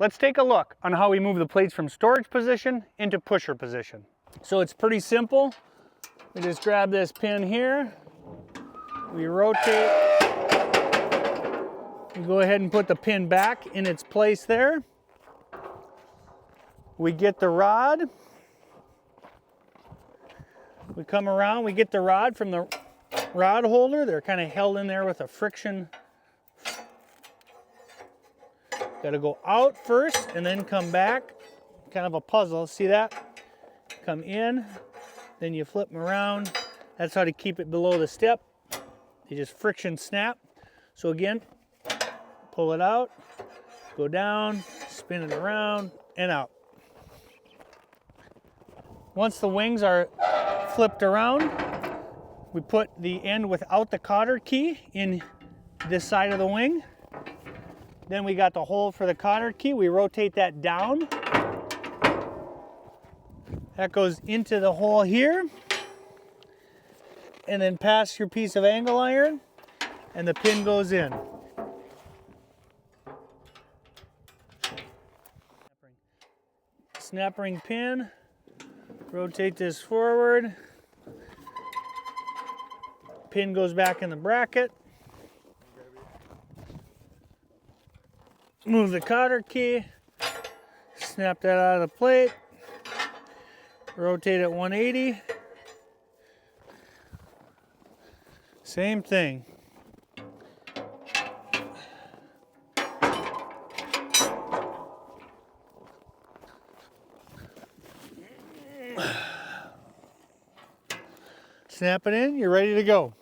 let's take a look on how we move the plates from storage position into pusher position. So it's pretty simple. We just grab this pin here, we rotate, we go ahead and put the pin back in its place there. We get the rod, we come around, we get the rod from the rod holder. They're kind of held in there with a friction. Got to go out first and then come back. Kind of a puzzle, see that? Come in, then you flip them around. That's how to keep it below the step. You just friction snap. So again, pull it out, go down, spin it around, and out. Once the wings are flipped around, we put the end without the cotter key in this side of the wing. Then we got the hole for the cotter key. We rotate that down. That goes into the hole here. And then pass your piece of angle iron and the pin goes in. Snap ring pin. Rotate this forward. Pin goes back in the bracket. Move the cotter key. Snap that out of the plate. Rotate it 180. Same thing. Snap it in, you're ready to go.